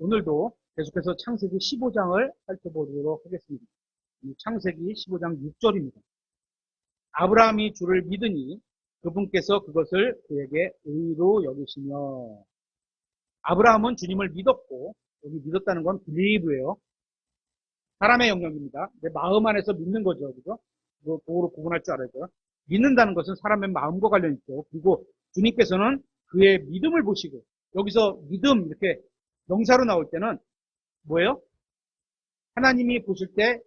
오늘도 계속해서 창세기 15장을 살펴보도록 하겠습니다. 창세기 15장 6절입니다. 아브라함이 주를 믿으니 그분께서 그것을 그에게 의로 여기시며. 아브라함은 주님을 믿었고, 여기 믿었다는 건 believe예요. 사람의 영역입니다. 내 마음 안에서 믿는 거죠. 그죠? 그거 도로 구분할 줄 알아야죠. 믿는다는 것은 사람의 마음과 관련 있죠. 그리고 주님께서는 그의 믿음을 보시고, 여기서 믿음 이렇게 명사로 나올 때는 뭐예요? 하나님이 보실 때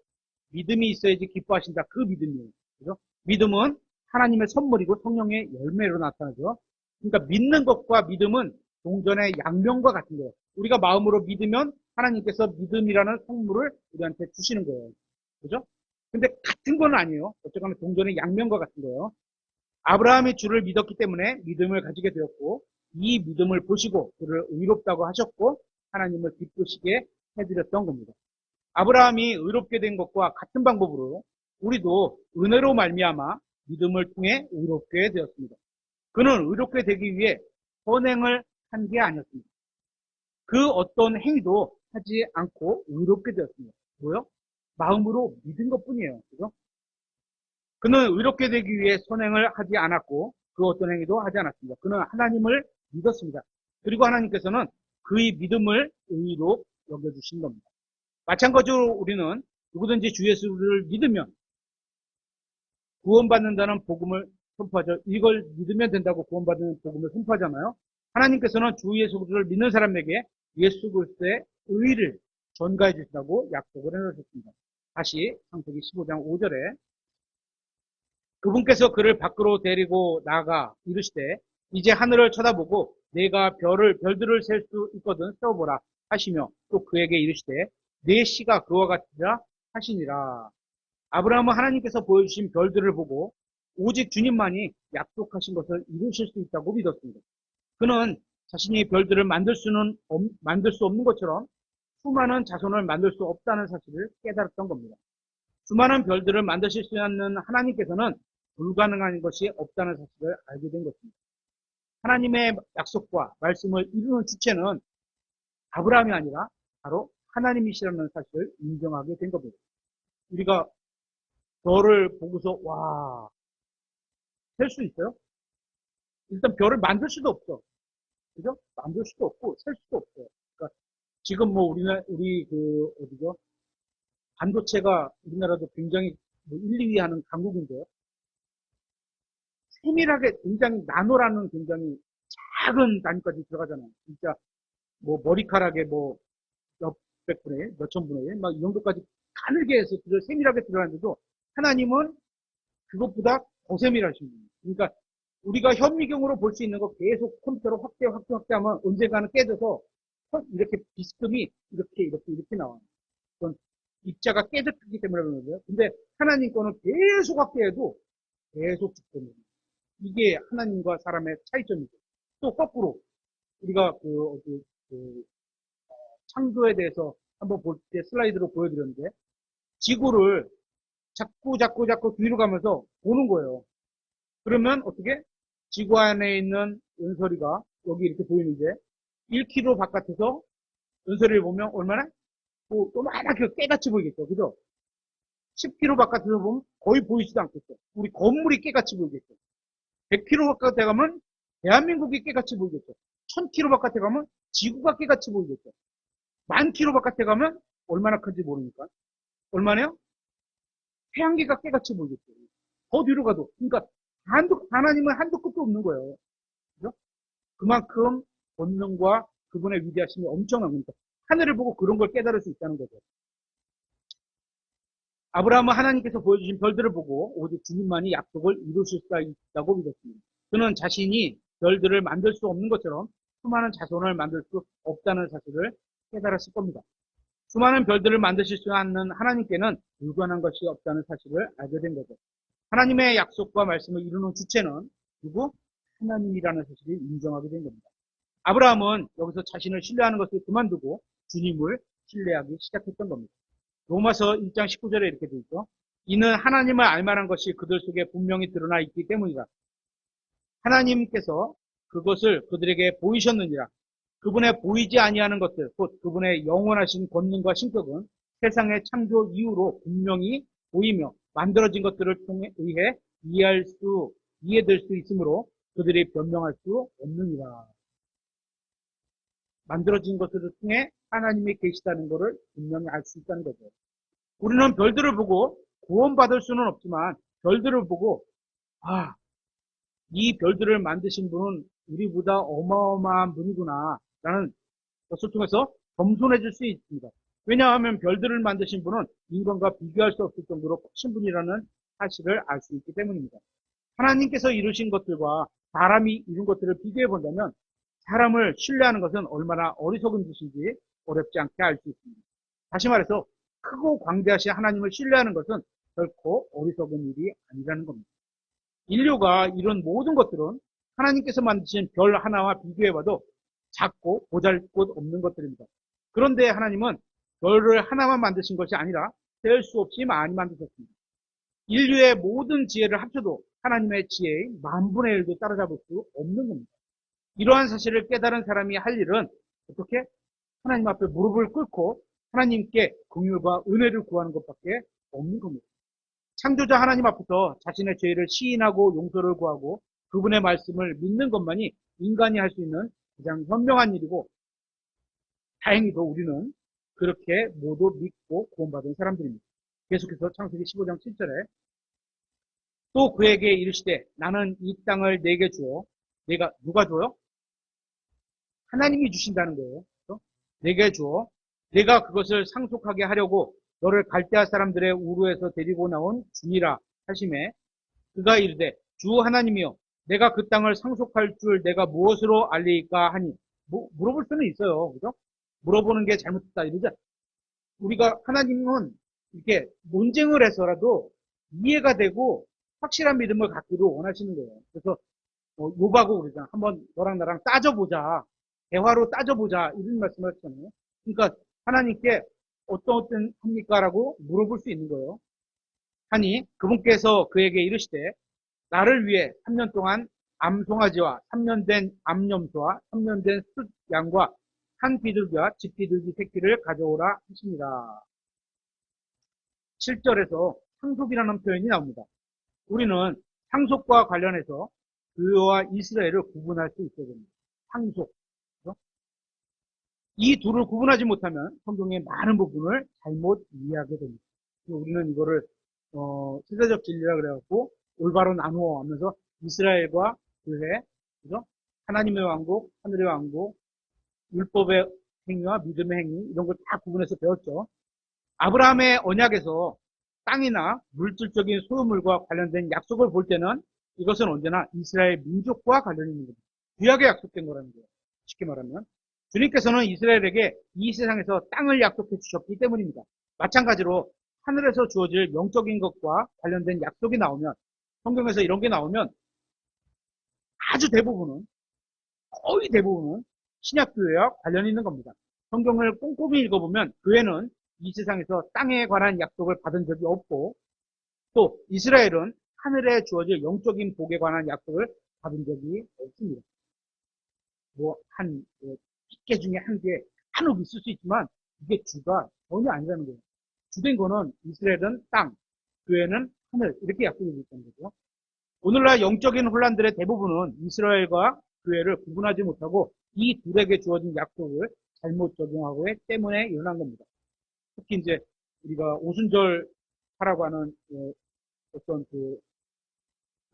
믿음이 있어야지 기뻐하신다. 그 믿음이에요. 그죠? 믿음은 하나님의 선물이고 성령의 열매로 나타나죠. 그러니까 믿는 것과 믿음은 동전의 양면과 같은 거예요. 우리가 마음으로 믿으면 하나님께서 믿음이라는 선물을 우리한테 주시는 거예요. 그죠? 근데 같은 건 아니에요. 어쨌거나 동전의 양면과 같은 거예요. 아브라함이 주를 믿었기 때문에 믿음을 가지게 되었고, 이 믿음을 보시고 그를 의롭다고 하셨고 하나님을 기쁘시게 해드렸던 겁니다. 아브라함이 의롭게 된 것과 같은 방법으로 우리도 은혜로 말미암아 믿음을 통해 의롭게 되었습니다. 그는 의롭게 되기 위해 선행을 한 게 아니었습니다. 그 어떤 행위도 하지 않고 의롭게 되었습니다. 뭐요? 마음으로 믿은 것뿐이에요. 그죠? 그는 의롭게 되기 위해 선행을 하지 않았고 그 어떤 행위도 하지 않았습니다. 그는 하나님을 믿었습니다. 그리고 하나님께서는 그의 믿음을 의로 여겨주신 겁니다. 마찬가지로 우리는 누구든지 주 예수를 믿으면 구원받는다는 복음을 선포하죠. 이걸 믿으면 된다고 구원받는 복음을 선포하잖아요. 하나님께서는 주 예수를 믿는 사람에게 예수 그리스도의 의를 전가해 주신다고 약속을 해놓으셨습니다. 다시 창세기 15장 5절에 그분께서 그를 밖으로 데리고 나가 이르시되 이제 하늘을 쳐다보고 내가 별들을 셀 수 있거든 세어보라 하시며 또 그에게 이르시되 내 씨가 그와 같으라 하시니라. 아브라함은 하나님께서 보여주신 별들을 보고 오직 주님만이 약속하신 것을 이루실 수 있다고 믿었습니다. 그는 자신이 별들을 만들 수 없는 것처럼 수많은 자손을 만들 수 없다는 사실을 깨달았던 겁니다. 수많은 별들을 만드실 수 있는 하나님께서는 불가능한 것이 없다는 사실을 알게 된 것입니다. 하나님의 약속과 말씀을 이루는 주체는 아브라함이 아니라 바로 하나님이시라는 사실을 인정하게 된 겁니다. 우리가 별을 보고서 와, 셀 수 있어요? 일단 별을 만들 수도 없어. 그죠? 만들 수도 없고 셀 수도 없어요. 그러니까 지금 뭐 우리 그 어디죠? 반도체가 우리나라도 굉장히 1, 2위 하는 강국인데요. 세밀하게 굉장히 나노라는 굉장히 작은 단위까지 들어가잖아요. 진짜 뭐 머리카락에 뭐 몇백 분의 1, 몇천 분의 1, 막 이 정도까지 가늘게 해서 세밀하게 들어가는데도 하나님은 그것보다 더 세밀하신 분이에요. 그러니까 우리가 현미경으로 볼 수 있는 거 계속 컴퓨터로 확대하면 언젠가는 깨져서 이렇게 비스듬히 이렇게 나와요. 그건 입자가 깨졌기 때문에 그런 거죠. 근데 하나님 거는 계속 확대해도 계속 죽습니다. 이게 하나님과 사람의 차이점이죠. 또 거꾸로 우리가 창조에 대해서 한번 볼 때 슬라이드로 보여드렸는데 지구를 자꾸 뒤로 가면서 보는 거예요. 그러면 어떻게? 지구 안에 있는 은설이가 여기 이렇게 보이는데 1km 바깥에서 은설이를 보면 얼마나? 뭐 요만하게 깨같이 보이겠죠. 그죠? 10km 바깥에서 보면 거의 보이지도 않겠죠. 우리 건물이 깨같이 보이겠죠. 100km 바깥에 가면 대한민국이 깨같이 보이겠죠. 1000km 바깥에 가면 지구가 깨같이 보이겠죠. 10,000km 바깥에 가면 얼마나 큰지 모르니까. 얼마나요? 태양계가 깨같이 보이겠죠. 더 뒤로 가도. 그러니까 하나님은 한도 끝도 없는 거예요. 그죠? 그만큼 권능과 그분의 위대하심이 엄청난 겁니다. 하늘을 보고 그런 걸 깨달을 수 있다는 거죠. 아브라함은 하나님께서 보여주신 별들을 보고 오직 주님만이 약속을 이루실 수 있다고 믿었습니다. 그는 자신이 별들을 만들 수 없는 것처럼 수많은 자손을 만들 수 없다는 사실을 깨달았을 겁니다. 수많은 별들을 만드실 수 있는 하나님께는 불가능한 것이 없다는 사실을 알게 된 거죠. 하나님의 약속과 말씀을 이루는 주체는 누구? 하나님이라는 사실을 인정하게 된 겁니다. 아브라함은 여기서 자신을 신뢰하는 것을 그만두고 주님을 신뢰하기 시작했던 겁니다. 로마서 1장 19절에 이렇게 되어 있죠. 이는 하나님을 알만한 것이 그들 속에 분명히 드러나 있기 때문이다. 하나님께서 그것을 그들에게 보이셨느니라. 그분의 보이지 아니하는 것들, 곧 그분의 영원하신 권능과 신격은 세상의 창조 이후로 분명히 보이며 만들어진 것들을 통해 의해 이해될 수 있으므로 그들이 변명할 수 없느니라. 만들어진 것들을 통해 하나님이 계시다는 것을 분명히 알 수 있다는 거죠. 우리는 별들을 보고 구원받을 수는 없지만 별들을 보고 이 별들을 만드신 분은 우리보다 어마어마한 분이구나 라는 것을 통해서 겸손해질 수 있습니다. 왜냐하면 별들을 만드신 분은 인간과 비교할 수 없을 정도로 크신 분이라는 사실을 알 수 있기 때문입니다. 하나님께서 이루신 것들과 사람이 이룬 것들을 비교해 본다면 사람을 신뢰하는 것은 얼마나 어리석은 짓인지 어렵지 않게 알 수 있습니다. 다시 말해서 크고 광대하신 하나님을 신뢰하는 것은 결코 어리석은 일이 아니라는 겁니다. 인류가 이룬 모든 것들은 하나님께서 만드신 별 하나와 비교해봐도 작고 보잘것없는 것들입니다. 그런데 하나님은 별을 하나만 만드신 것이 아니라 셀 수 없이 많이 만드셨습니다. 인류의 모든 지혜를 합쳐도 하나님의 지혜의 10,000분의 1도 따라잡을 수 없는 겁니다. 이러한 사실을 깨달은 사람이 할 일은 어떻게? 하나님 앞에 무릎을 꿇고 하나님께 긍휼과 은혜를 구하는 것밖에 없는 겁니다. 창조자 하나님 앞에서 자신의 죄를 시인하고 용서를 구하고 그분의 말씀을 믿는 것만이 인간이 할 수 있는 가장 현명한 일이고, 다행히도 우리는 그렇게 모두 믿고 구원받은 사람들입니다. 계속해서 창세기 15장 7절에 또 그에게 이르시되 나는 이 땅을 내게 주어, 내가 누가 줘요? 하나님이 주신다는 거예요. 그렇죠? 내게 주어 내가 그것을 상속하게 하려고 너를 갈대아 사람들의 우르에서 데리고 나온 주니라 하심에 그가 이르되 주 하나님이여 내가 그 땅을 상속할 줄 내가 무엇으로 알리까 하니, 물어볼 수는 있어요. 그죠? 물어보는 게 잘못됐다 이러지 않아요. 우리가 하나님은 이렇게 논쟁을 해서라도 이해가 되고 확실한 믿음을 갖기를 원하시는 거예요. 그래서 요구하고 그러잖아. 한번 너랑 나랑 따져보자. 대화로 따져보자. 이런 말씀을 하잖아요. 그러니까 하나님께 어떤 합니까? 라고 물어볼 수 있는 거예요. 하니 그분께서 그에게 이르시되 나를 위해 3년 동안 암송아지와 3년 된 암염소와 3년 된 숫양과 한 비둘기와 집비둘기 새끼를 가져오라 하십니다. 7절에서 상속이라는 표현이 나옵니다. 우리는 상속과 관련해서 그와 이스라엘을 구분할 수 있어야 됩니다. 상속. 그렇죠? 이 둘을 구분하지 못하면 성경의 많은 부분을 잘못 이해하게 됩니다. 우리는 이거를 세대적 진리라 그래갖고 올바로 나누어 하면서 이스라엘과 교회, 그죠? 하나님의 왕국, 하늘의 왕국, 율법의 행위와 믿음의 행위 이런 걸 다 구분해서 배웠죠. 아브라함의 언약에서 땅이나 물질적인 소유물과 관련된 약속을 볼 때는 이것은 언제나 이스라엘 민족과 관련이 있는 겁니다. 구약에 약속된 거라는 거예요. 쉽게 말하면 주님께서는 이스라엘에게 이 세상에서 땅을 약속해 주셨기 때문입니다. 마찬가지로 하늘에서 주어질 영적인 것과 관련된 약속이 나오면, 성경에서 이런 게 나오면 아주 대부분은, 거의 대부분은 신약교회와 관련이 있는 겁니다. 성경을 꼼꼼히 읽어보면 교회는 이 세상에서 땅에 관한 약속을 받은 적이 없고, 또 이스라엘은 하늘에 주어질 영적인 복에 관한 약속을 받은 적이 없습니다. 뭐, 10개 중에 한 개, 간혹 있을 수 있지만, 이게 주가 전혀 아니라는 거예요. 주된 거는 이스라엘은 땅, 교회는 하늘, 이렇게 약속이 되어 있다는 거죠. 오늘날 영적인 혼란들의 대부분은 이스라엘과 교회를 구분하지 못하고 이 둘에게 주어진 약속을 잘못 적용하고 때문에 일어난 겁니다. 특히 이제 우리가 오순절 하라고 하는 어떤 그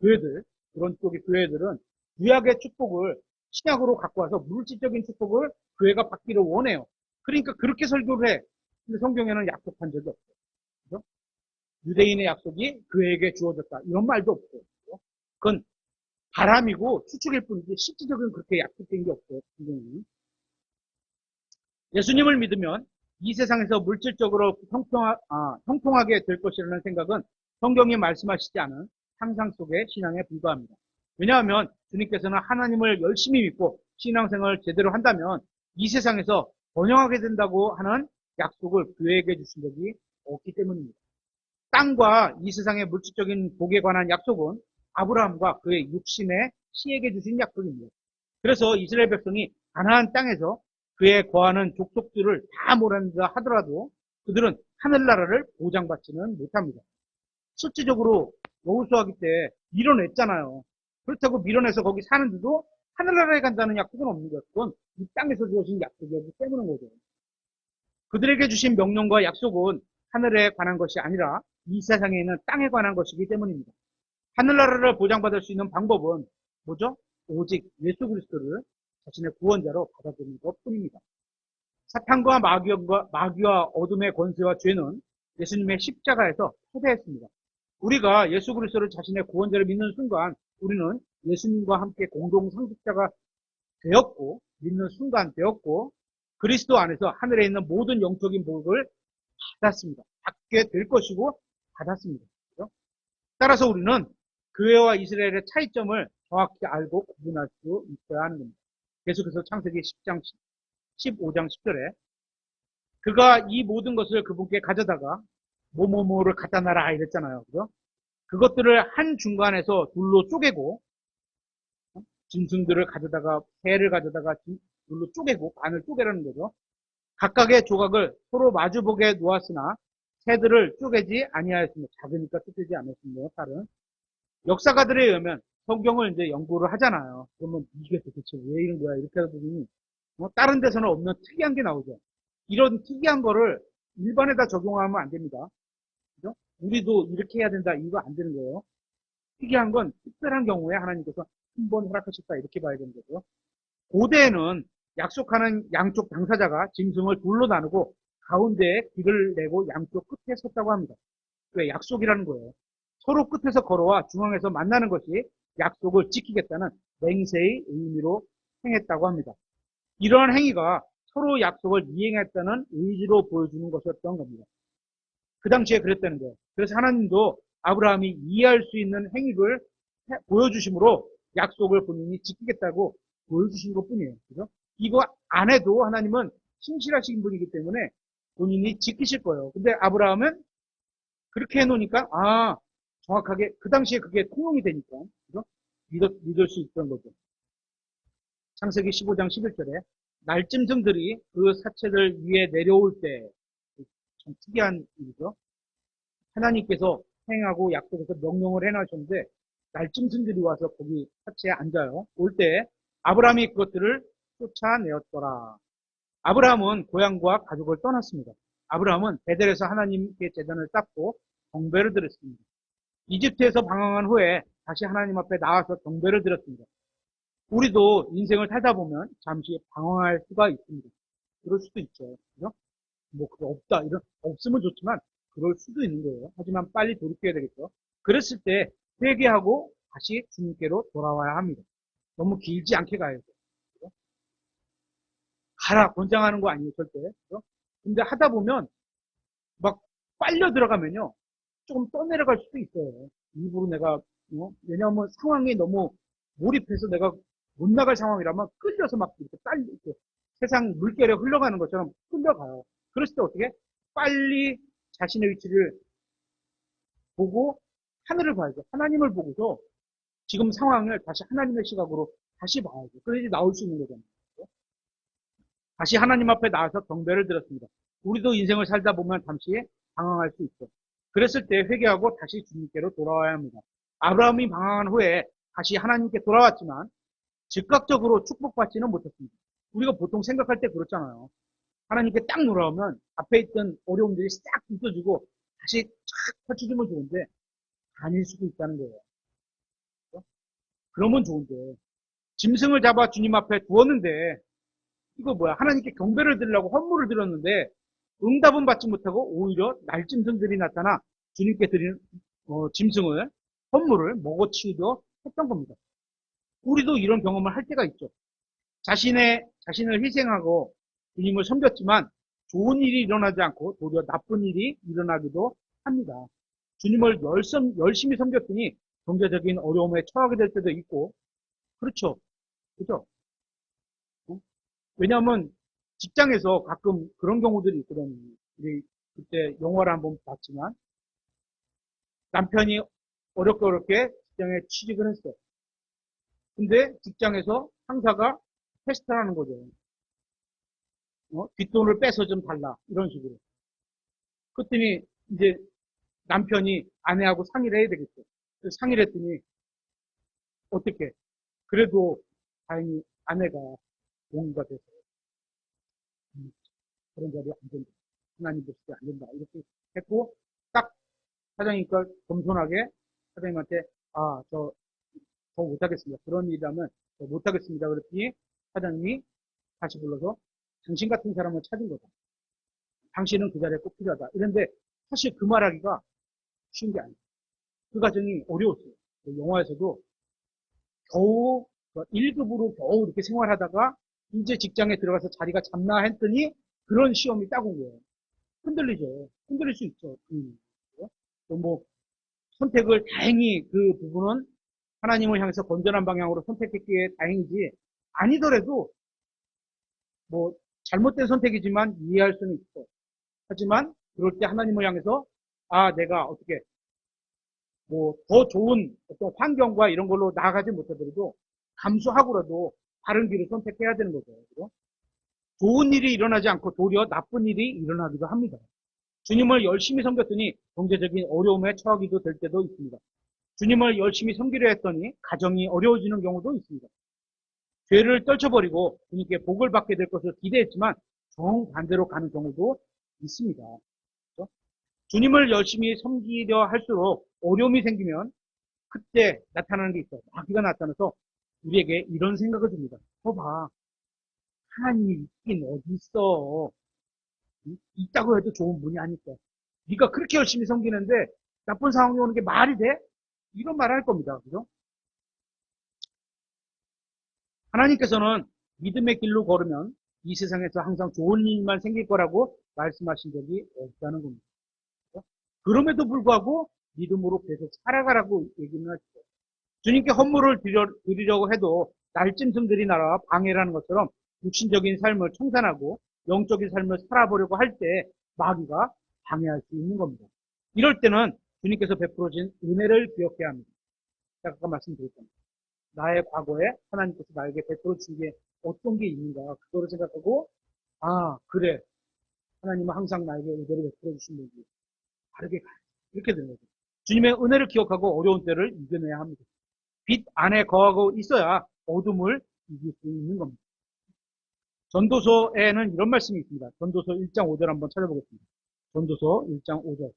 교회들, 그런 쪽의 교회들은 구약의 축복을 신약으로 갖고 와서 물질적인 축복을 교회가 받기를 원해요. 그러니까 그렇게 설교를 해. 근데 성경에는 약속한 적이 없어요. 그죠? 유대인의 약속이 교회에게 주어졌다. 이런 말도 없어요. 그죠? 그건 바람이고 추측일 뿐이지 실질적인 그렇게 약속된 게 없어요. 성경이. 예수님을 믿으면 이 세상에서 물질적으로 형통하게 될 것이라는 생각은 성경이 말씀하시지 않은 상상 속의 신앙에 불과합니다. 왜냐하면 주님께서는 하나님을 열심히 믿고 신앙생활을 제대로 한다면 이 세상에서 번영하게 된다고 하는 약속을 교회에게 주신 적이 없기 때문입니다. 땅과 이 세상의 물질적인 복에 관한 약속은 아브라함과 그의 육신의 씨에게 주신 약속입니다. 그래서 이스라엘 백성이 가나안 땅에서 그의 거하는 족속들을 다 몰아낸다 하더라도 그들은 하늘나라를 보장받지는 못합니다. 실질적으로 여호수아기 때 밀어냈잖아요. 그렇다고 밀어내서 거기 사는데도 하늘나라에 간다는 약속은 없는 거예요. 그건 이 땅에서 주어진 약속이었기 때문인 거죠. 그들에게 주신 명령과 약속은 하늘에 관한 것이 아니라 이 세상에 있는 땅에 관한 것이기 때문입니다. 하늘나라를 보장받을 수 있는 방법은 뭐죠? 오직 예수 그리스도를 자신의 구원자로 받아들이는 것뿐입니다. 사탄과 마귀와 어둠의 권세와 죄는 예수님의 십자가에서 패배했습니다. 우리가 예수 그리스도를 자신의 구원자를 믿는 순간 우리는 예수님과 함께 공동 상속자가 되었고 믿는 순간 되었고 그리스도 안에서 하늘에 있는 모든 영적인 복을 받았습니다. 받게 될 것이고 받았습니다. 그렇죠? 따라서 우리는 교회와 이스라엘의 차이점을 정확히 알고 구분할 수 있어야 하는 겁니다. 계속해서 창세기 10장 15장 10절에 그가 이 모든 것을 그분께 가져다가 뭐뭐뭐를 갖다 놔라 이랬잖아요. 그죠? 그것들을 한 중간에서 둘로 쪼개고 짐승들을 가져다가 새를 가져다가 둘로 쪼개고 반을 쪼개라는 거죠. 각각의 조각을 서로 마주보게 놓았으나 새들을 쪼개지 아니하였습니다. 작으니까 쪼개지 않았습니다. 다른 역사가들에 의하면 성경을 이제 연구를 하잖아요. 그러면 이게 도대체 왜 이런 거야? 이렇게 하다 보니 다른 데서는 없는 특이한 게 나오죠. 이런 특이한 거를 일반에다 적용하면 안 됩니다. 그죠? 우리도 이렇게 해야 된다. 이거 안 되는 거예요. 특이한 건 특별한 경우에 하나님께서 한 번 허락하셨다. 이렇게 봐야 되는 거죠. 고대에는 약속하는 양쪽 당사자가 짐승을 둘로 나누고 가운데에 길을 내고 양쪽 끝에 섰다고 합니다. 왜? 약속이라는 거예요. 서로 끝에서 걸어와 중앙에서 만나는 것이 약속을 지키겠다는 맹세의 의미로 행했다고 합니다. 이러한 행위가 서로 약속을 이행했다는 의지로 보여주는 것이었던 겁니다. 그 당시에 그랬다는 거예요. 그래서 하나님도 아브라함이 이해할 수 있는 행위를 보여주심으로 약속을 본인이 지키겠다고 보여주신 것 뿐이에요. 그죠? 이거 안 해도 하나님은 신실하신 분이기 때문에 본인이 지키실 거예요. 근데 아브라함은 그렇게 해놓으니까, 정확하게, 그 당시에 그게 통용이 되니까, 그죠? 믿을 수 있던 거죠. 창세기 15장 11절에 날짐승들이 그 사체들 위에 내려올 때, 참 특이한 일이죠. 하나님께서 행하고 약속해서 명령을 해놓으셨는데, 날짐승들이 와서 거기 사체에 앉아요. 올 때, 아브라함이 그것들을 쫓아내었더라. 아브라함은 고향과 가족을 떠났습니다. 아브라함은 베델에서 하나님께 제단을 쌓고 경배를 드렸습니다. 이집트에서 방황한 후에 다시 하나님 앞에 나와서 경배를 드렸습니다. 우리도 인생을 살다 보면 잠시 방황할 수가 있습니다. 그럴 수도 있죠. 그죠? 뭐, 그거 없다. 없으면 좋지만, 그럴 수도 있는 거예요. 하지만 빨리 돌이켜야 되겠죠. 그랬을 때, 회개하고 다시 주님께로 돌아와야 합니다. 너무 길지 않게 가야 돼요. 그죠? 가라, 권장하는 거 아니에요, 절대. 그죠? 근데 하다 보면, 막, 빨려 들어가면요. 조금 떠내려갈 수도 있어요. 일부러 내가, 왜냐하면 상황이 너무 몰입해서 내가 못 나갈 상황이라면 끌려서 막 이렇게 이렇게 세상 물결에 흘러가는 것처럼 끌려가요. 그랬을 때 어떻게? 빨리 자신의 위치를 보고 하늘을 봐야죠. 하나님을 보고서 지금 상황을 다시 하나님의 시각으로 다시 봐야죠. 그래야지 나올 수 있는 거잖아요. 다시 하나님 앞에 나와서 경배를 드렸습니다. 우리도 인생을 살다 보면 잠시 방황할 수 있죠. 그랬을 때 회개하고 다시 주님께로 돌아와야 합니다. 아브라함이 방황한 후에 다시 하나님께 돌아왔지만 즉각적으로 축복받지는 못했습니다. 우리가 보통 생각할 때 그렇잖아요. 하나님께 딱 돌아오면 앞에 있던 어려움들이 싹 있어지고 다시 쫙 펼쳐지면 좋은데 아닐 수도 있다는 거예요. 그렇죠? 그러면 좋은데 짐승을 잡아 주님 앞에 두었는데 이거 뭐야? 하나님께 경배를 드리려고 헌물을 드렸는데 응답은 받지 못하고 오히려 날짐승들이 나타나 주님께 드리는 짐승을 헌물을 먹어치우려 했던 겁니다. 우리도 이런 경험을 할 때가 있죠. 자신을 희생하고 주님을 섬겼지만 좋은 일이 일어나지 않고 도리어 나쁜 일이 일어나기도 합니다. 주님을 열심히 섬겼더니 경제적인 어려움에 처하게 될 때도 있고 그렇죠. 그죠? 왜냐하면 직장에서 가끔 그런 경우들이 있거든요. 우리 그때 영화를 한번 봤지만 남편이 어렵게 직장에 취직을 했어요. 근데 직장에서 상사가 테스트하는 거죠. 뒷돈을 빼서 좀 달라. 이런 식으로. 그랬더니 이제 남편이 아내하고 상의를 해야 되겠죠. 상의를 했더니 어떻게? 그래도 다행히 아내가 동의가 돼서 그런 자리에 안 된다. 하나님 보시기에 안 된다. 이렇게 했고 딱 사장님과 겸손하게 사장님한테 저 못하겠습니다. 그런 일이라면 저 못하겠습니다. 그랬더니 사장님이 다시 불러서 당신 같은 사람을 찾은 거다. 당신은 그 자리에 꼭 필요하다. 이런데 사실 그 말하기가 쉬운 게 아니에요. 그 과정이 어려웠어요. 그 영화에서도 겨우 1급으로 겨우 이렇게 생활하다가 이제 직장에 들어가서 자리가 잡나 했더니 그런 시험이 딱 온 거예요. 흔들리죠. 흔들릴 수 있죠. 또 뭐 선택을 다행히 그 부분은 하나님을 향해서 건전한 방향으로 선택했기에 다행이지 아니더라도 뭐 잘못된 선택이지만 이해할 수는 있어. 하지만 그럴 때 하나님을 향해서 내가 어떻게 뭐 더 좋은 어떤 환경과 이런 걸로 나아가지 못하더라도 감수하고라도 바른 길을 선택해야 되는 거죠. 그죠? 좋은 일이 일어나지 않고 도리어 나쁜 일이 일어나기도 합니다. 주님을 열심히 섬겼더니 경제적인 어려움에 처하기도 될 때도 있습니다. 주님을 열심히 섬기려 했더니 가정이 어려워지는 경우도 있습니다. 죄를 떨쳐버리고 주님께 복을 받게 될 것을 기대했지만 정반대로 가는 경우도 있습니다. 그렇죠? 주님을 열심히 섬기려 할수록 어려움이 생기면 그때 나타나는 게 있어요. 마귀가 나타나서 우리에게 이런 생각을 줍니다. 봐. 하나님이 있긴 어디 있어. 있다고 해도 좋은 분이 아닐까. 네가 그렇게 열심히 섬기는데 나쁜 상황이 오는 게 말이 돼? 이런 말을 할 겁니다. 그죠? 하나님께서는 믿음의 길로 걸으면 이 세상에서 항상 좋은 일만 생길 거라고 말씀하신 적이 없다는 겁니다. 그죠? 그럼에도 불구하고 믿음으로 계속 살아가라고 얘기는 하시죠. 주님께 헌물을 드리려고 해도 날짐승들이 날아 방해라는 것처럼 육신적인 삶을 청산하고 영적인 삶을 살아보려고 할 때 마귀가 방해할 수 있는 겁니다. 이럴 때는 주님께서 베풀어진 은혜를 기억해야 합니다. 제가 아까 말씀드렸잖아요. 나의 과거에 하나님께서 나에게 베풀어 주신 게 어떤 게 있는가 그거를 생각하고 그래 하나님은 항상 나에게 은혜를 베풀어 주신 분이 바르게 가야 이렇게 되는 거죠. 주님의 은혜를 기억하고 어려운 때를 이겨내야 합니다. 빛 안에 거하고 있어야 어둠을 이길 수 있는 겁니다. 전도서에는 이런 말씀이 있습니다. 전도서 1장 5절 한번 찾아보겠습니다. 전도서 1장 5절.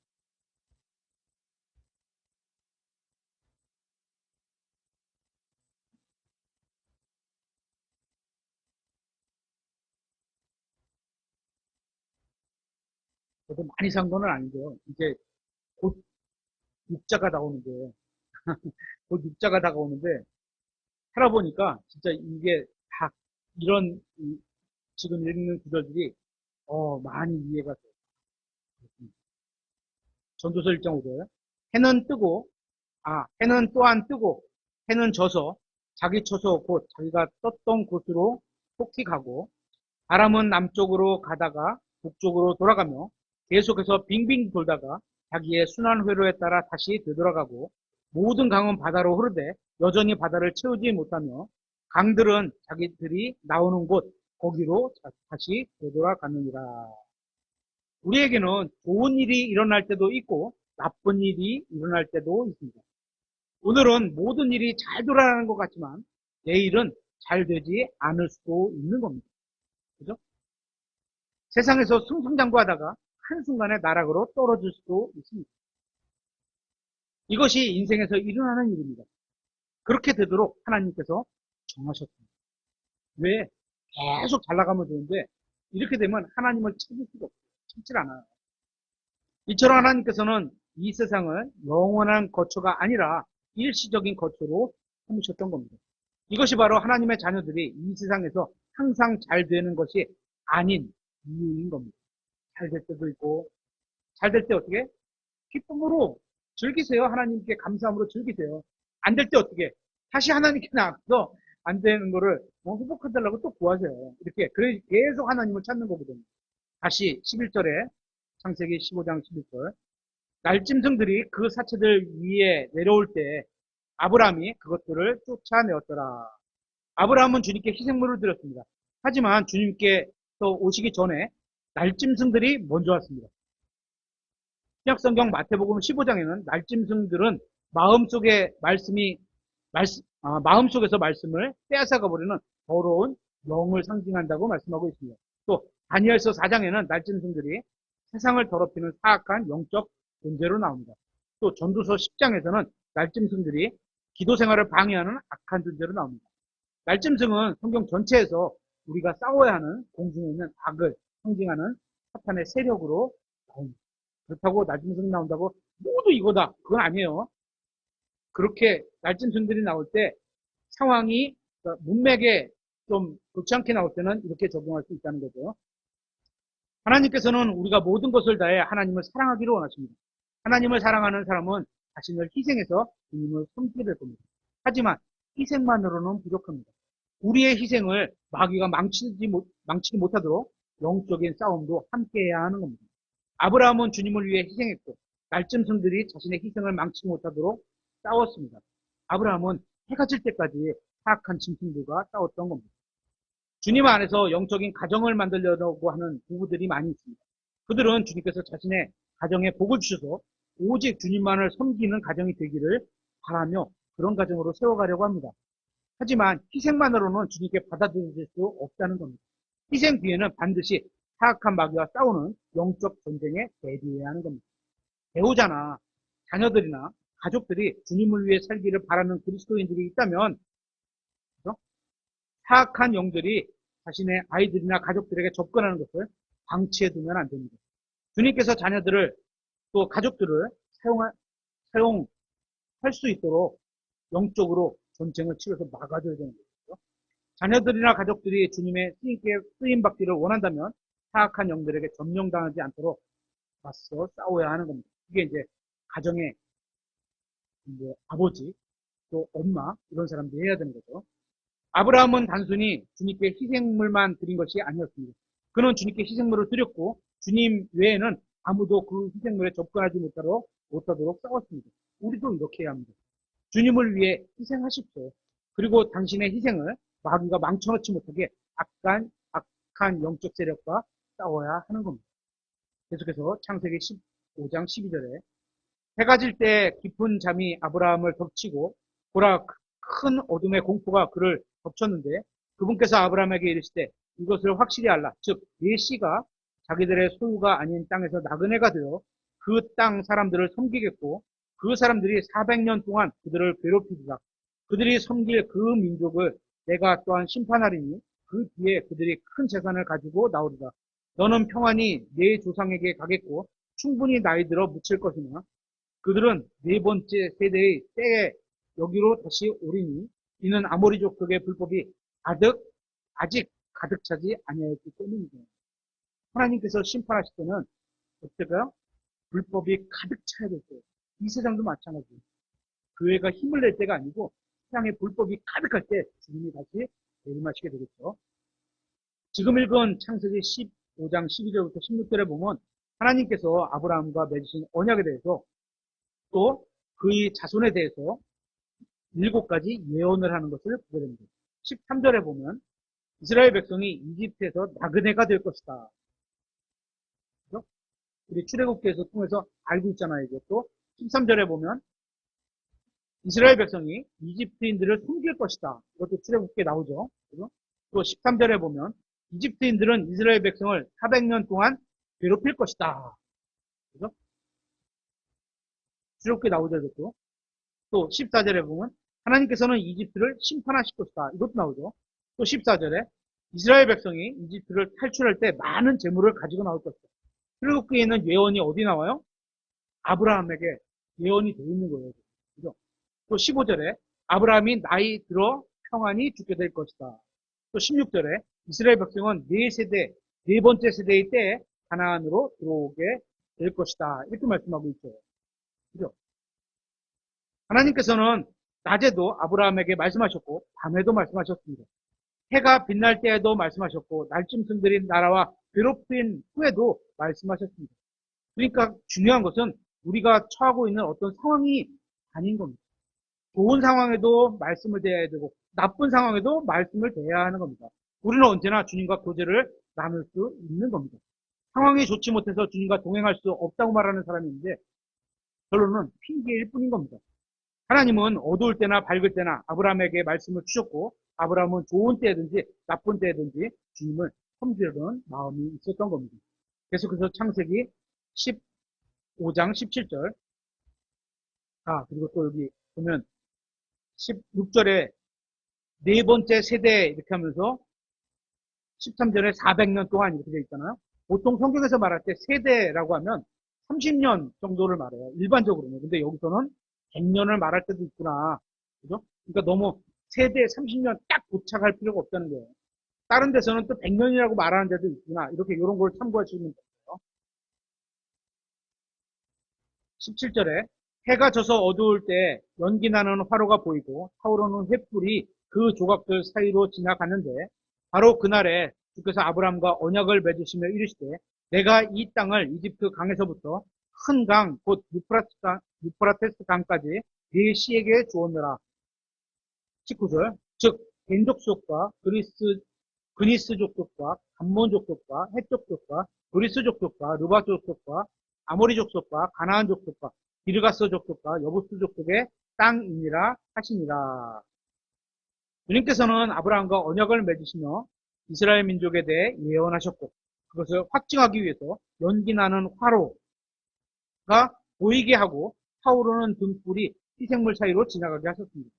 저도 많이 산 거는 아닌데요. 이제 곧 육자가 다가오는데, 곧 육자가 다가오는데, 살아보니까 진짜 이게 다 이런 지금 읽는 구절들이 많이 이해가 돼요. 전도서 1장 5절. 해는 뜨고, 해는 또한 뜨고, 해는 져서 자기 처소 곧 자기가 떴던 곳으로 속히 가고, 바람은 남쪽으로 가다가 북쪽으로 돌아가며 계속해서 빙빙 돌다가 자기의 순환 회로에 따라 다시 되돌아가고 모든 강은 바다로 흐르되 여전히 바다를 채우지 못하며 강들은 자기들이 나오는 곳 거기로 다시 되돌아가느니라. 우리에게는 좋은 일이 일어날 때도 있고 나쁜 일이 일어날 때도 있습니다. 오늘은 모든 일이 잘 돌아가는 것 같지만 내일은 잘 되지 않을 수도 있는 겁니다. 그죠? 세상에서 승승장구하다가 한순간에 나락으로 떨어질 수도 있습니다. 이것이 인생에서 일어나는 일입니다. 그렇게 되도록 하나님께서 정하셨습니다. 왜? 계속 잘 나가면 되는데 이렇게 되면 하나님을 찾을 수가 없어요. 찾질 않아요. 이처럼 하나님께서는 이 세상을 영원한 거처가 아니라 일시적인 거처로 삼으셨던 겁니다. 이것이 바로 하나님의 자녀들이 이 세상에서 항상 잘 되는 것이 아닌 이유인 겁니다. 잘 될 때도 있고 잘 될 때 어떻게? 기쁨으로 즐기세요. 하나님께 감사함으로 즐기세요. 안 될 때 어떻게? 다시 하나님께 나가서 안 되는 거를 회복해달라고 또 구하세요. 이렇게 계속 하나님을 찾는 거거든요. 다시 11절에 창세기 15장 11절 날짐승들이 그 사체들 위에 내려올 때 아브라함이 그것들을 쫓아내었더라. 아브라함은 주님께 희생물을 드렸습니다. 하지만 주님께서 오시기 전에 날짐승들이 먼저 왔습니다. 신약성경 마태복음 15장에는 날짐승들은 마음속에서 말씀을 빼앗아가 버리는 더러운 영을 상징한다고 말씀하고 있습니다. 또 다니엘서 4장에는 날짐승들이 세상을 더럽히는 사악한 영적 존재로 나옵니다. 또 전도서 10장에서는 날짐승들이 기도 생활을 방해하는 악한 존재로 나옵니다. 날짐승은 성경 전체에서 우리가 싸워야 하는 공중에 있는 악을 상징하는 사탄의 세력으로 나옵니다. 그렇다고 날짐승이 나온다고 모두 이거다. 그건 아니에요. 그렇게 날짐승들이 나올 때 상황이 문맥에 좀 좋지 않게 나올 때는 이렇게 적용할 수 있다는 거죠. 하나님께서는 우리가 모든 것을 다해 하나님을 사랑하기를 원하십니다. 하나님을 사랑하는 사람은 자신을 희생해서 주님을 섬기게 될 겁니다. 하지만 희생만으로는 부족합니다. 우리의 희생을 마귀가 망치지 못하도록 영적인 싸움도 함께해야 하는 겁니다. 아브라함은 주님을 위해 희생했고 날짐승들이 자신의 희생을 망치지 못하도록 싸웠습니다. 아브라함은 해가 질 때까지 사악한 짐승들과 싸웠던 겁니다. 주님 안에서 영적인 가정을 만들려고 하는 부부들이 많이 있습니다. 그들은 주님께서 자신의 가정에 복을 주셔서 오직 주님만을 섬기는 가정이 되기를 바라며 그런 가정으로 세워가려고 합니다. 하지만 희생만으로는 주님께 받아들일 수 없다는 겁니다. 희생 뒤에는 반드시 사악한 마귀와 싸우는 영적 전쟁에 대비해야 하는 겁니다. 배우자나 자녀들이나 가족들이 주님을 위해 살기를 바라는 그리스도인들이 있다면 그렇죠? 사악한 영들이 자신의 아이들이나 가족들에게 접근하는 것을 방치해 두면 안 됩니다. 주님께서 자녀들을 또 가족들을 사용할 수 있도록 영적으로 전쟁을 치러서 막아줘야 되는 거죠. 자녀들이나 가족들이 주님의 쓰임받기를 원한다면 사악한 영들에게 점령당하지 않도록 맞서 싸워야 하는 겁니다. 이게 이제 가정의 아버지 또 엄마 이런 사람들이 해야 되는 거죠. 아브라함은 단순히 주님께 희생물만 드린 것이 아니었습니다. 그는 주님께 희생물을 드렸고 주님 외에는 아무도 그 희생물에 접근하지 못하도록 싸웠습니다. 우리도 이렇게 해야 합니다. 주님을 위해 희생하십시오. 그리고 당신의 희생을 마귀가 망쳐놓지 못하게 악한 영적 세력과 싸워야 하는 겁니다. 계속해서 창세기 15장 12절에 해가 질 때 깊은 잠이 아브라함을 덮치고 보라 큰 어둠의 공포가 그를 덮쳤는데 그분께서 아브라함에게 이르시되 이것을 확실히 알라. 즉 네 씨가 자기들의 소유가 아닌 땅에서 나그네가 되어 그 땅 사람들을 섬기겠고 그 사람들이 400년 동안 그들을 괴롭히리라. 그들이 섬길 그 민족을 내가 또한 심판하리니 그 뒤에 그들이 큰 재산을 가지고 나오리라. 너는 평안히 네 조상에게 가겠고 충분히 나이 들어 묻힐 것이나 그들은 네 번째 세대의 때에 여기로 다시 오리니 이는 아모리 족속의 불법이 아직 가득 차지 아니하였기 때문이다. 하나님께서 심판하실 때는 어때요? 불법이 가득 차야 될 때예요. 이 세상도 마찬가지예요. 교회가 힘을 낼 때가 아니고 세상에 불법이 가득할 때 주님이 다시 내림하시게 되겠죠. 지금 읽은 창세기 15장 12절부터 16절에 보면 하나님께서 아브라함과 맺으신 언약에 대해서 또 그의 자손에 대해서 7가지 예언을 하는 것을 보게 됩니다. 13절에 보면 이스라엘 백성이 이집트에서 나그네가 될 것이다. 그렇죠? 우리 출애굽기에서 통해서 알고 있잖아요. 이게 또 13절에 보면 이스라엘 백성이 이집트인들을 섬길 것이다. 이것도 출애굽기에 나오죠. 그렇죠? 또 13절에 보면 이집트인들은 이스라엘 백성을 400년 동안 괴롭힐 것이다. 그죠? 출애굽기에 나오죠. 이것도. 또 14절에 보면 하나님께서는 이집트를 심판하실 것이다. 이것도 나오죠. 또 14절에 이스라엘 백성이 이집트를 탈출할 때 많은 재물을 가지고 나올 것이다. 출애굽기에 있는 예언이 어디 나와요? 아브라함에게 예언이 되어 있는 거예요. 그죠? 또 15절에 아브라함이 나이 들어 평안히 죽게 될 것이다. 또 16절에 이스라엘 백성은 네 번째 세대의 때에 가나안으로 들어오게 될 것이다. 이렇게 말씀하고 있죠. 그죠? 하나님께서는 낮에도 아브라함에게 말씀하셨고 밤에도 말씀하셨습니다. 해가 빛날 때에도 말씀하셨고 날짐승들이 날아와 괴롭힌 후에도 말씀하셨습니다. 그러니까 중요한 것은 우리가 처하고 있는 어떤 상황이 아닌 겁니다. 좋은 상황에도 말씀을 드려야 되고 나쁜 상황에도 말씀을 대해야 하는 겁니다. 우리는 언제나 주님과 교제를 나눌 수 있는 겁니다. 상황이 좋지 못해서 주님과 동행할 수 없다고 말하는 사람이 있는데 결론은 핑계일 뿐인 겁니다. 하나님은 어두울 때나 밝을 때나 아브라함에게 말씀을 주셨고 아브라함은 좋은 때든지 나쁜 때든지 주님을 섬기려는 마음이 있었던 겁니다. 계속해서 창세기 15장 17절 그리고 또 여기 보면 16절에 네 번째 세대 이렇게 하면서 13절에 400년 동안 이렇게 되어 있잖아요. 보통 성경에서 말할 때 세대라고 하면 30년 정도를 말해요. 일반적으로는. 근데 여기서는 100년을 말할 때도 있구나. 그죠? 그러니까 너무 세대 30년 딱 도착할 필요가 없다는 거예요. 다른 데서는 또 100년이라고 말하는 데도 있구나. 이렇게 이런 걸 참고하시면 돼요. 17절에 해가 져서 어두울 때 연기 나는 화로가 보이고 타오르는 횃불이 그 조각들 사이로 지나가는데 바로 그날에 주께서 아브라함과 언약을 맺으시며 이르시되 내가 이 땅을 이집트 강에서부터 큰 강 곧 유프라테스 강까지 네 씨에게 주었노라. 19절 즉 겐족 족속과 그니스 족속과 감몬 족속과 헷 족속과 그리스 족속과 르바 족속과 아모리 족속과 가나안 족속과 기르가스 족속과 여부스 족속의 땅이니라 하시니라. 주님께서는 아브라함과 언약을 맺으시며 이스라엘 민족에 대해 예언하셨고 그것을 확증하기 위해서 연기나는 화로가 보이게 하고 타오르는 등불이 희생물 사이로 지나가게 하셨습니다.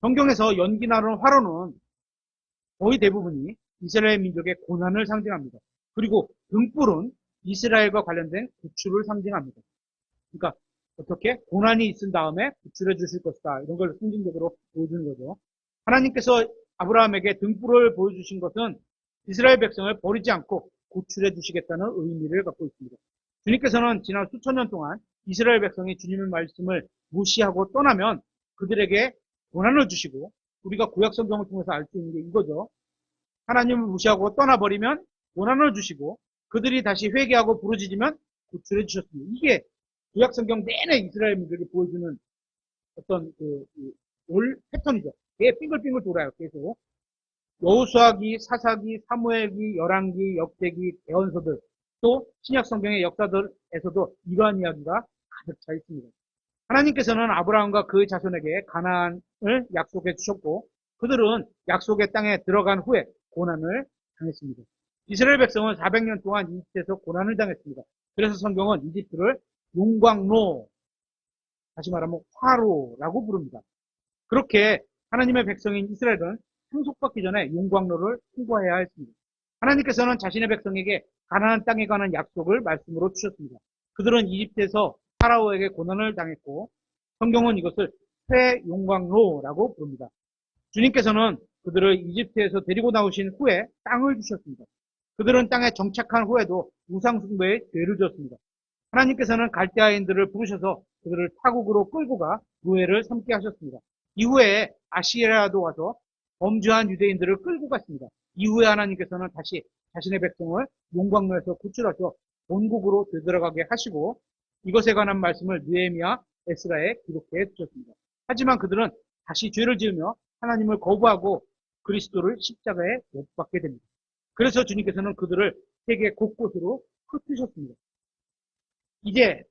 성경에서 연기나는 화로는 거의 대부분이 이스라엘 민족의 고난을 상징합니다. 그리고 등불은 이스라엘과 관련된 구출을 상징합니다. 그러니까 어떻게 고난이 있은 다음에 구출해 주실 것이다. 이런 걸 상징적으로 보여주는 거죠. 하나님께서 아브라함에게 등불을 보여주신 것은 이스라엘 백성을 버리지 않고 구출해 주시겠다는 의미를 갖고 있습니다. 주님께서는 지난 수천 년 동안 이스라엘 백성이 주님의 말씀을 무시하고 떠나면 그들에게 고난을 주시고 우리가 구약 성경을 통해서 알 수 있는 게 이거죠. 하나님을 무시하고 떠나버리면 고난을 주시고 그들이 다시 회개하고 부르짖으면 구출해 주셨습니다. 이게 구약 성경 내내 이스라엘 민족이 보여주는 어떤 올 패턴이죠. 예, 빙글빙글 돌아요. 계속 여호수아기, 사사기, 사무엘기, 열왕기, 역대기, 대언서들 또 신약 성경의 역사들에서도 이러한 이야기가 가득 차 있습니다. 하나님께서는 아브라함과 그의 자손에게 가나안을 약속해 주셨고 그들은 약속의 땅에 들어간 후에 고난을 당했습니다. 이스라엘 백성은 400년 동안 이집트에서 고난을 당했습니다. 그래서 성경은 이집트를 용광로, 다시 말하면 화로라고 부릅니다. 그렇게 하나님의 백성인 이스라엘은 상속받기 전에 용광로를 통과해야 했습니다. 하나님께서는 자신의 백성에게 가나안 땅에 관한 약속을 말씀으로 주셨습니다. 그들은 이집트에서 파라오에게 고난을 당했고 성경은 이것을 새 용광로라고 부릅니다. 주님께서는 그들을 이집트에서 데리고 나오신 후에 땅을 주셨습니다. 그들은 땅에 정착한 후에도 우상숭배에 죄를 지었습니다. 하나님께서는 갈대아인들을 부르셔서 그들을 타국으로 끌고 가 노예를 삼게 하셨습니다. 이후에 아시리아도 와서 범죄한 유대인들을 끌고 갔습니다. 이후에 하나님께서는 다시 자신의 백성을 용광로에서 구출하셔 본국으로 되돌아가게 하시고 이것에 관한 말씀을 느헤미야, 에스라에 기록해 주셨습니다. 하지만 그들은 다시 죄를 지으며 하나님을 거부하고 그리스도를 십자가에 못 박게 됩니다. 그래서 주님께서는 그들을 세계 곳곳으로 흩으셨습니다. 이제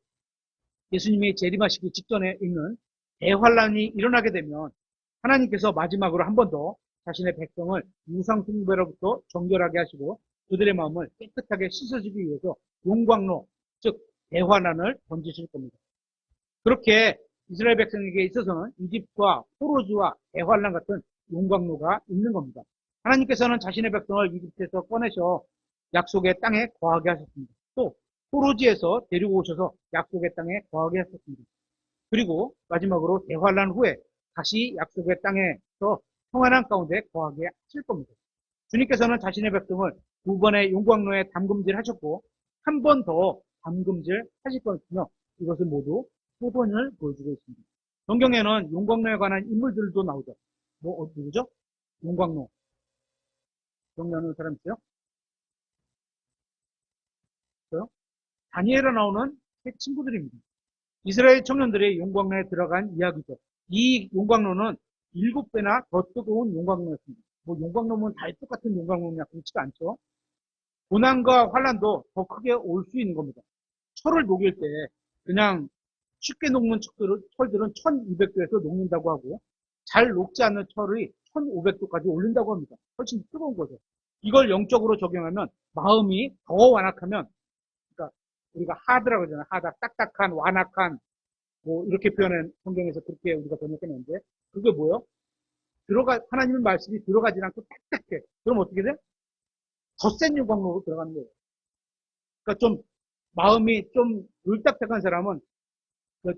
예수님이 재림하시기 직전에 있는 대환란이 일어나게 되면 하나님께서 마지막으로 한 번 더 자신의 백성을 우상 숭배로부터 정결하게 하시고 그들의 마음을 깨끗하게 씻어주기 위해서 용광로, 즉 대환란을 던지실 겁니다. 그렇게 이스라엘 백성에게 있어서는 이집트와 포로즈와 대환란 같은 용광로가 있는 겁니다. 하나님께서는 자신의 백성을 이집트에서 꺼내셔 약속의 땅에 거하게 하셨습니다. 또 포로지에서 데리고 오셔서 약속의 땅에 거하게 하셨습니다. 그리고 마지막으로 대환란 후에 다시 약속의 땅에서 평안한 가운데 거하게 하실 겁니다. 주님께서는 자신의 백성을 두 번의 용광로에 담금질 하셨고 한 번 더 담금질 하실 것이며 이것을 모두 세 번을 보여주고 있습니다. 성경에는 용광로에 관한 인물들도 나오죠. 누구죠? 용광로. 기억나는 사람 있어요? 있어요? 다니엘에 나오는 세 친구들입니다. 이스라엘 청년들이 용광로에 들어간 이야기죠. 이 용광로는 7배나 더 뜨거운 용광로였습니다. 뭐 용광로면 다 똑같은 용광로냐 그렇지가 않죠. 고난과 환란도 더 크게 올 수 있는 겁니다. 철을 녹일 때 그냥 쉽게 녹는 철들은 1200도에서 녹는다고 하고 잘 녹지 않는 철이 1500도까지 올린다고 합니다. 훨씬 뜨거운 거죠. 이걸 영적으로 적용하면 마음이 더 완악하면, 그러니까 우리가 하드라고 하잖아요. 하다, 딱딱한, 완악한, 뭐 이렇게 표현한 성경에서 그렇게 우리가 번역했는데 그게 뭐예요? 하나님의 말씀이 들어가지 않고 딱딱해. 그럼 어떻게 돼? 더 센 유광로로 들어가는 거예요. 그러니까 좀 마음이 좀 울딱딱한 사람은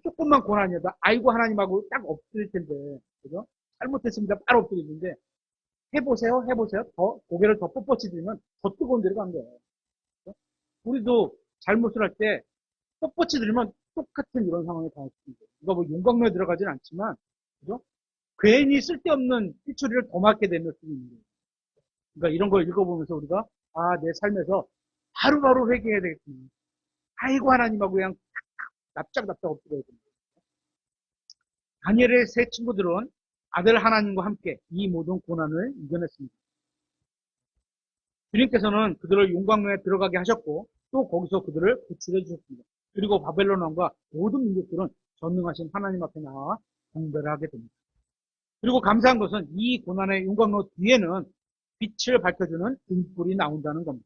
조금만 고난이어도 아이고 하나님하고 딱 엎드릴 텐데, 그죠? 잘못했습니다. 바로 엎드리는데 해보세요. 더 고개를 더 뻣뻣이 들면 더 뜨거운 데로 간 거예요. 그죠? 우리도 잘못을 할 때 뻣뻣이 들면 똑같은 이런 상황에 당할 수 있는 거예요. 이거 뭐 용광로에 들어가진 않지만, 그죠? 괜히 쓸데없는 삐처리를 더 맞게 되면 수도 있는 거예요. 그러니까 이런 걸 읽어보면서 우리가 내 삶에서 바로바로 회개해야 되겠구나. 아이고 하나님하고 그냥 납작납작 엎드려야 됩니다. 다니엘의 세 친구들은 아들 하나님과 함께 이 모든 고난을 이겨냈습니다. 주님께서는 그들을 용광로에 들어가게 하셨고 또 거기서 그들을 구출해 주셨습니다. 그리고 바벨론 왕과 모든 민족들은 전능하신 하나님 앞에 나와 경배를 하게 됩니다. 그리고 감사한 것은 이 고난의 용광로 뒤에는 빛을 밝혀주는 등불이 나온다는 겁니다.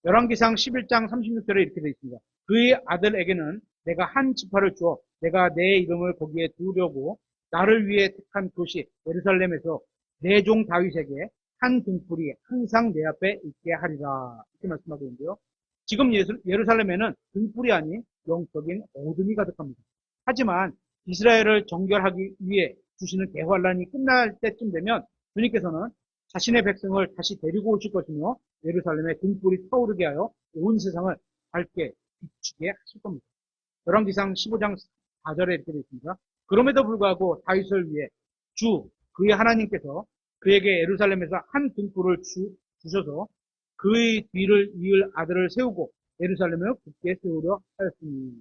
열왕기상 11장 36절에 이렇게 되어 있습니다. 그의 아들에게는 내가 한 지파를 주어 내가 내 이름을 거기에 두려고 나를 위해 택한 도시 예루살렘에서 내 종 다윗에게 한 등불이 항상 내 앞에 있게 하리라. 이렇게 말씀하고 있는데요. 지금 예루살렘에는 등불이 아닌 영적인 어둠이 가득합니다. 하지만 이스라엘을 정결하기 위해 주시는 대환란이 끝날 때쯤 되면 주님께서는 자신의 백성을 다시 데리고 오실 것이며 예루살렘에 등불이 타오르게 하여 온 세상을 밝게 비추게 하실 겁니다. 열왕기상 15장 4절에 이렇게 되어 있습니다. 그럼에도 불구하고 다윗을 위해 그의 하나님께서 그에게 예루살렘에서 한 등불을 주셔서 그의 뒤를 이을 아들을 세우고 예루살렘을 굳게 세우려 하였으니.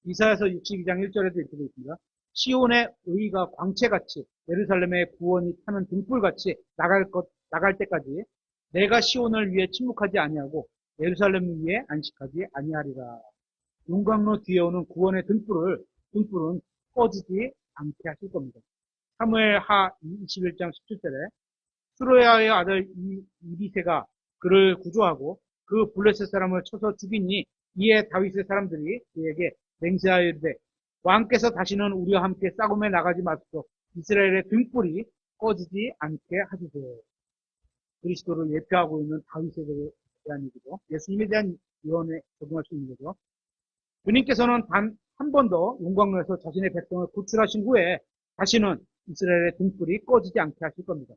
이사야서 62장 1절에도 이렇게 되어 있습니다. 시온의 의가 광채같이 예루살렘의 구원이 타는 등불같이 나갈 때까지 내가 시온을 위해 침묵하지 아니하고 예루살렘을 위해 안식하지 아니하리라. 용광로 뒤에 오는 구원의 등불은 꺼지지 않게 하실 겁니다. 사무엘 하 21장 17절에 수로야의 아들 이비세가 그를 구조하고 그 블레셋 사람을 쳐서 죽이니 이에 다윗의 사람들이 그에게 맹세하여 이르되 왕께서 다시는 우리와 함께 싸움에 나가지 마소서. 이스라엘의 등불이 꺼지지 않게 하시세요. 그리스도를 예표하고 있는 다윗에 대한 얘기죠. 예수님에 대한 예언에 적용할 수 있는 거죠. 주님께서는 단 한 번 더 용광로에서 자신의 백성을 구출하신 후에 다시는 이스라엘의 등불이 꺼지지 않게 하실 겁니다.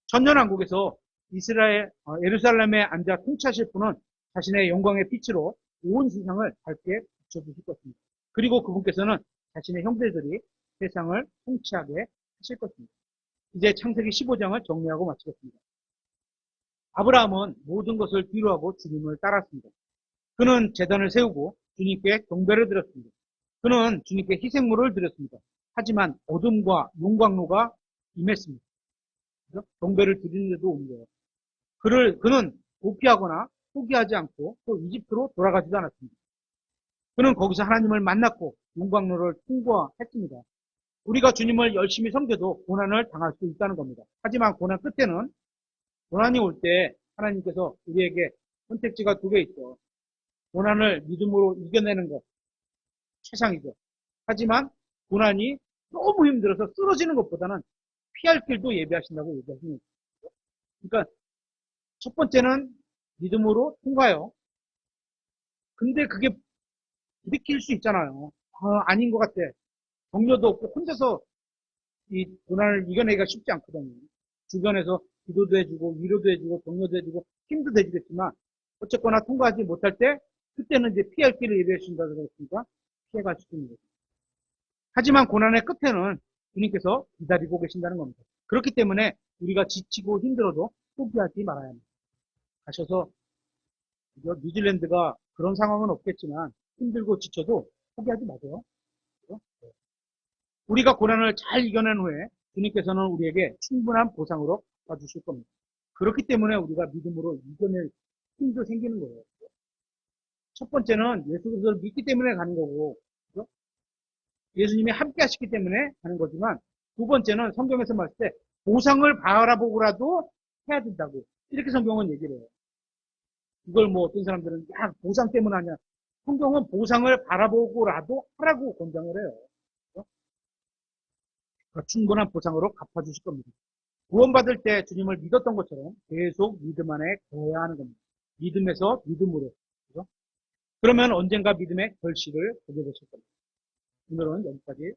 천년왕국에서 예루살렘에 앉아 통치하실 분은 자신의 영광의 빛으로 온 세상을 밝게 비춰주실 것입니다. 그리고 그분께서는 자신의 형제들이 세상을 통치하게 하실 것입니다. 이제 창세기 15장을 정리하고 마치겠습니다. 아브라함은 모든 것을 뒤로하고 주님을 따랐습니다. 그는 제단을 세우고 주님께 경배를 드렸습니다. 그는 주님께 희생물을 드렸습니다. 하지만 어둠과 용광로가 임했습니다. 경배를 드리는데도 온 거예요. 그는 도피하거나 포기하지 않고 또 이집트로 돌아가지도 않았습니다. 그는 거기서 하나님을 만났고 용광로를 통과했습니다. 우리가 주님을 열심히 섬겨도 고난을 당할 수 있다는 겁니다. 하지만 고난 끝에는 고난이 올 때 하나님께서 우리에게 선택지가 두 개 있죠. 고난을 믿음으로 이겨내는 것, 최상이죠. 하지만 고난이 너무 힘들어서 쓰러지는 것보다는 피할 길도 예비하신다고 얘기하시는 거죠. 그러니까 첫 번째는 믿음으로 통과요. 근데 그게 부딪힐 수 있잖아요. 아닌 것 같아. 격려도 없고 혼자서 이 고난을 이겨내기가 쉽지 않거든요. 주변에서 기도도 해주고 위로도 해주고 격려도 해주고 힘도 돼주겠지만 어쨌거나 통과하지 못할 때 그때는 이제 피할 길을 예비해 주신다고 그랬으니까 피해갈 수 있는 거죠. 하지만 고난의 끝에는 주님께서 기다리고 계신다는 겁니다. 그렇기 때문에 우리가 지치고 힘들어도 포기하지 말아야 합니다. 가셔서 뉴질랜드가 그런 상황은 없겠지만 힘들고 지쳐도 포기하지 마세요. 우리가 고난을 잘 이겨낸 후에 주님께서는 우리에게 충분한 보상으로 갚아주실 겁니다. 그렇기 때문에 우리가 믿음으로 이겨낼 힘도 생기는 거예요. 첫 번째는 예수 그리스도를 믿기 때문에 가는 거고, 그죠? 예수님이 함께 하시기 때문에 가는 거지만, 두 번째는 성경에서 말할 때 보상을 바라보고라도 해야 된다고. 이렇게 성경은 얘기를 해요. 이걸 뭐 어떤 사람들은 야 보상 때문 아니야. 성경은 보상을 바라보고라도 하라고 권장을 해요. 그죠? 그러니까 충분한 보상으로 갚아주실 겁니다. 구원받을 때 주님을 믿었던 것처럼 계속 믿음 안에 거해야 하는 겁니다. 믿음에서 믿음으로. 그죠? 그러면 언젠가 믿음의 결실을 보게 되실 겁니다. 오늘은 여기까지